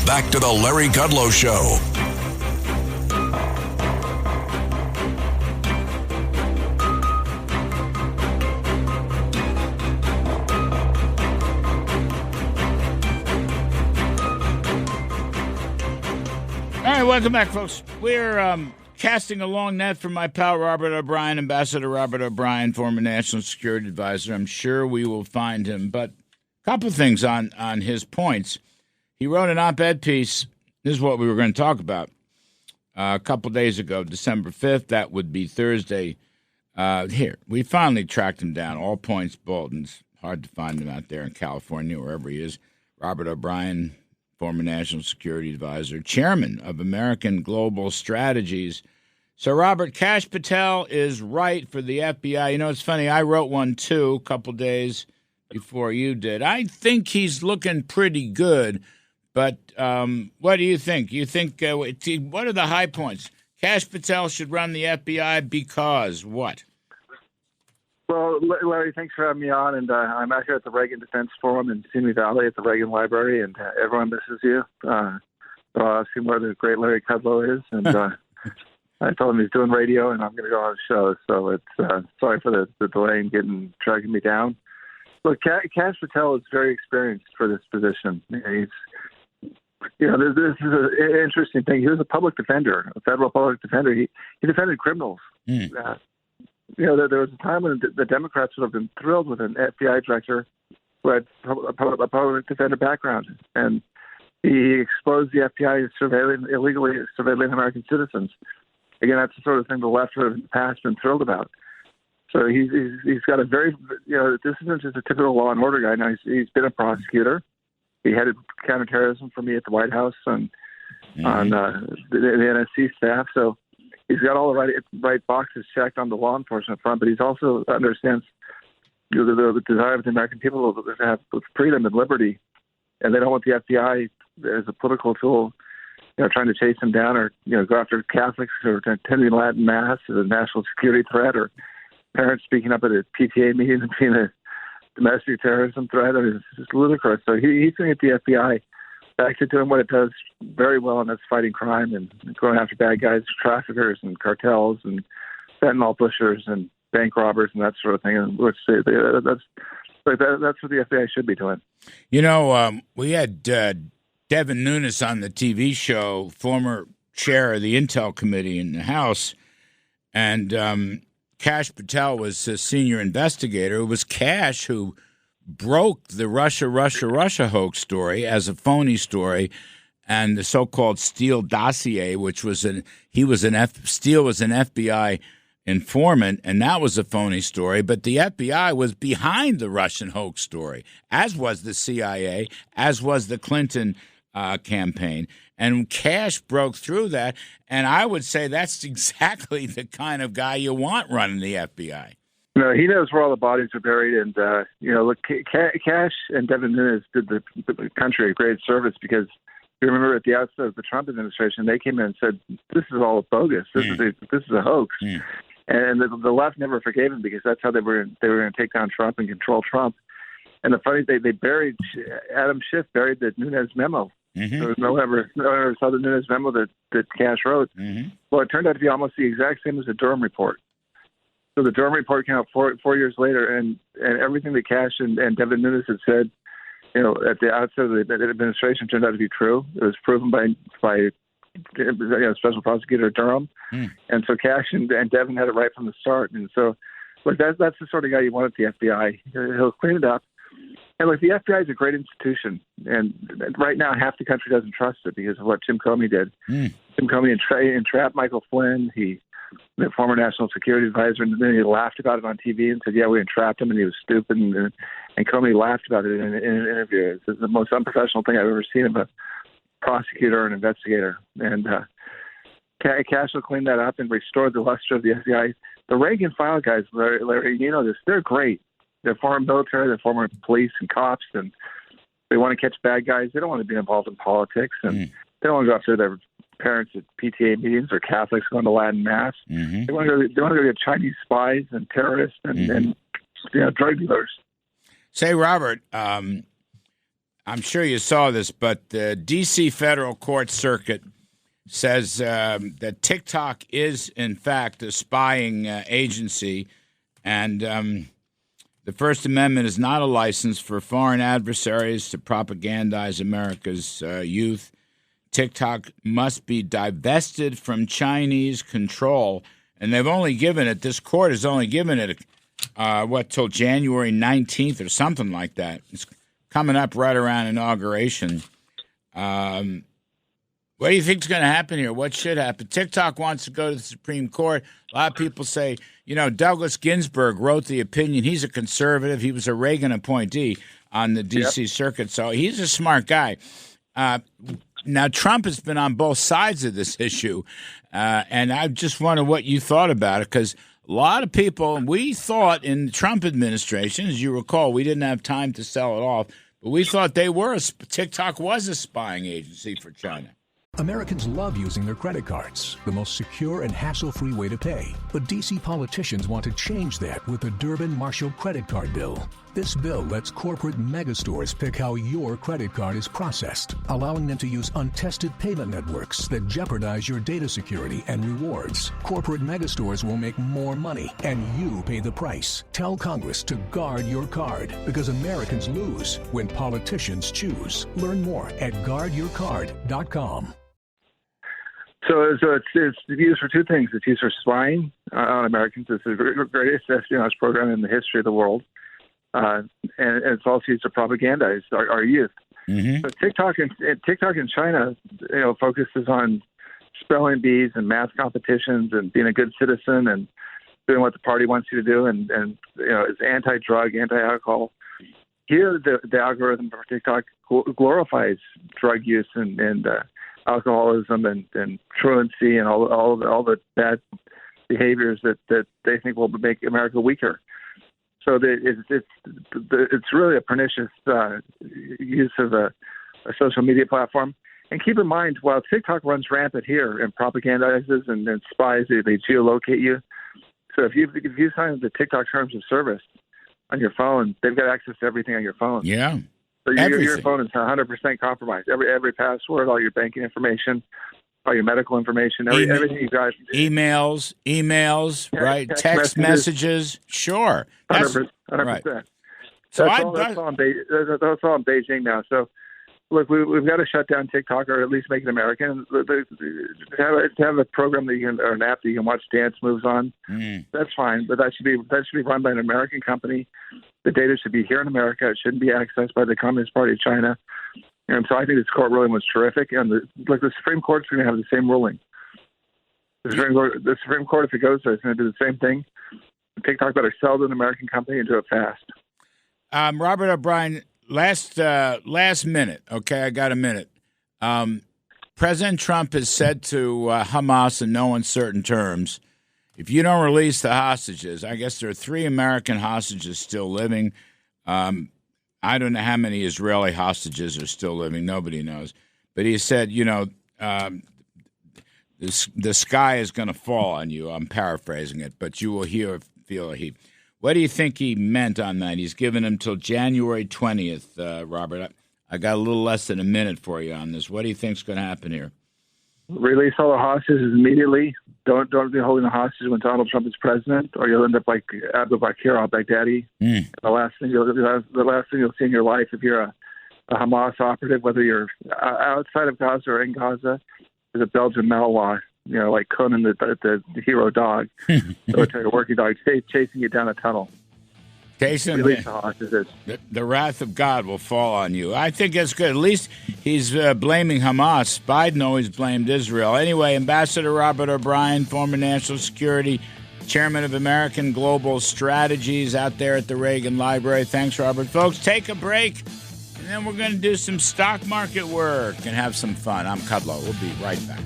back to the Larry Kudlow Show. All right, welcome back, folks. We're casting a long net for my pal Robert O'Brien, Ambassador Robert O'Brien, former National Security Advisor. I'm sure we will find him. But a couple things on his points. He wrote an op-ed piece. This is what we were going to talk about a couple days ago, December 5th. That would be Thursday. Here, we finally tracked him down. All Points Bulletins. Hard to find him out there in California, wherever he is. Robert O'Brien, former National Security Advisor, chairman of American Global Strategies. So, Robert, Kash Patel is right for the FBI. You know, it's funny. I wrote one, too, a couple days before you did. I think he's looking pretty good. But what do you think? You think what are the high points? Kash Patel should run the FBI because what? Well, Larry, thanks for having me on. And I'm out here at the Reagan Defense Forum in Simi Valley at the Reagan Library, and everyone misses you. So I've seen where the great Larry Kudlow is, and I told him he's doing radio, and I'm going to go on the show. So it's sorry for the delay in tracking me down. Look, Kash Patel is very experienced for this position. This is an interesting thing. He was a public defender, a federal public defender. He defended criminals. There was a time when the Democrats would have been thrilled with an FBI director who had a public defender background, and he exposed the FBI as illegally surveilling American citizens. Again, that's the sort of thing the left would have in the past been thrilled about. So he's got a very, this isn't just a typical law and order guy. Now he's been a prosecutor. He headed counterterrorism for me at the White House on the NSC staff. So he's got all the right boxes checked on the law enforcement front, but he also understands the desire of the American people to have freedom and liberty, and they don't want the FBI as a political tool, trying to chase them down or go after Catholics who are attending Latin Mass as a national security threat, or parents speaking up at a PTA meeting and being a domestic terrorism threat. I mean, it's just ludicrous. So he's going to get the FBI back to doing what it does very well, and that's fighting crime and going after bad guys, traffickers and cartels and fentanyl pushers and bank robbers and that sort of thing. And that's what the FBI should be doing. We had Devin Nunes on the TV show, former chair of the Intel Committee in the House, and Kash Patel was a senior investigator. It was Kash who broke the Russia hoax story as a phony story, and the so-called Steele dossier, which was Steele was an FBI informant, and that was a phony story. But the FBI was behind the Russian hoax story, as was the CIA, as was the Clinton campaign. And Kash broke through that, and I would say that's exactly the kind of guy you want running the FBI. No, he knows where all the bodies are buried, and look, Kash and Devin Nunes did the country a great service, because you remember at the outset of the Trump administration, they came in and said, "This is all bogus. This is a hoax," and the left never forgave him, because that's how they were going to take down Trump and control Trump. And the funny thing, they buried Adam Schiff buried the Nunes memo. So no one ever saw the Nunes memo that Kash wrote. Well, it turned out to be almost the exact same as the Durham report. So the Durham report came out four years later, and everything that Kash and Devin Nunes had said, at the outset of the administration, turned out to be true. It was proven by Special Prosecutor Durham, and so Kash and Devin had it right from the start. And so, look, that's the sort of guy you want at the FBI. He'll clean it up. And look, the FBI is a great institution, and right now half the country doesn't trust it because of what Jim Comey did. Jim Comey entrapped Michael Flynn, the former National Security Advisor, and then he laughed about it on TV and said, "Yeah, we entrapped him, and he was stupid." And Comey laughed about it in an interview. It's the most unprofessional thing I've ever seen of a prosecutor or an investigator. And Kash will clean that up and restore the luster of the FBI. The rank and file guys, Larry, you know this, they're great. They're former military, they're former police and cops, and they want to catch bad guys. They don't want to be involved in politics, and they don't want to go after their parents at PTA meetings or Catholics going to Latin Mass. They want to go get Chinese spies and terrorists and drug dealers. Say, Robert, I I'm sure you saw this, but the D.C. Federal Court Circuit says that TikTok is, in fact, a spying agency, and the First Amendment is not a license for foreign adversaries to propagandize America's youth. TikTok must be divested from Chinese control, and they've only given it, this court has only given it, till January 19th or something like that. It's coming up right around inauguration. What do you think is going to happen here? What should happen? TikTok wants to go to the Supreme Court. A lot of people say, Douglas Ginsburg wrote the opinion. He's a conservative. He was a Reagan appointee on the D.C. Circuit, so he's a smart guy. Now, Trump has been on both sides of this issue, and I just wonder what you thought about it, because a lot of people, we thought in the Trump administration, as you recall, we didn't have time to sell it off, but we thought TikTok was a spying agency for China. Americans love using their credit cards, the most secure and hassle-free way to pay. But D.C. politicians want to change that with the Durbin-Marshall credit card bill. This bill lets corporate megastores pick how your credit card is processed, allowing them to use untested payment networks that jeopardize your data security and rewards. Corporate megastores will make more money, and you pay the price. Tell Congress to guard your card, because Americans lose when politicians choose. Learn more at guardyourcard.com. So it's used for two things. It's used for spying on Americans. It's the greatest espionage program in the history of the world. And it's also used to propagandize our youth. Mm-hmm. So TikTok in China, focuses on spelling bees and math competitions and being a good citizen and doing what the party wants you to do, and it's anti-drug, anti-alcohol. Here, the algorithm for TikTok glorifies drug use and alcoholism and truancy and all the bad behaviors that they think will make America weaker. So it's really a pernicious use of a social media platform. And keep in mind, while TikTok runs rampant here and propagandizes and spies, they geolocate you. So if you sign the TikTok terms of service on your phone, they've got access to everything on your phone. Yeah. So your phone is 100% compromised. Every password, all your banking information, all your medical information, everything you got. Emails, right? Text messages. Sure. 100%. Right. So that's all in Beijing now. So, look, we've got to shut down TikTok, or at least make it American. To have a program or an app that you can watch dance moves on, that's fine. But that should be run by an American company. The data should be here in America. It shouldn't be accessed by the Communist Party of China. And so I think this court ruling was terrific. And the Supreme Court's going to have the same ruling. The Supreme Court, if it goes there, is going to do the same thing. TikTok better sell to an American company and do it fast. Robert O'Brien, last minute. Okay, I got a minute. President Trump has said to Hamas in no uncertain terms, if you don't release the hostages, I guess there are 3 American hostages still living. I don't know how many Israeli hostages are still living. Nobody knows. But he said, the sky is going to fall on you. I'm paraphrasing it, but you will feel a heat. What do you think he meant on that? He's given him till January 20th, Robert. I got a little less than a minute for you on this. What do you think's going to happen here? Release all the hostages immediately. Don't be holding the hostages when Donald Trump is president, or you'll end up like Abu Bakr al-Baghdadi. The last thing you'll see in your life, if you're a Hamas operative, whether you're outside of Gaza or in Gaza, is a Belgian Malinois, like Conan the hero dog, military working dog, chasing you down a tunnel. Release the hostages. The wrath of God will fall on you. I think that's good. At least he's blaming Hamas. Biden always blamed Israel. Anyway, Ambassador Robert O'Brien, former national security chairman of American Global Strategies out there at the Reagan Library. Thanks, Robert. Folks, take a break, and then we're going to do some stock market work and have some fun. I'm Kudlow. We'll be right back.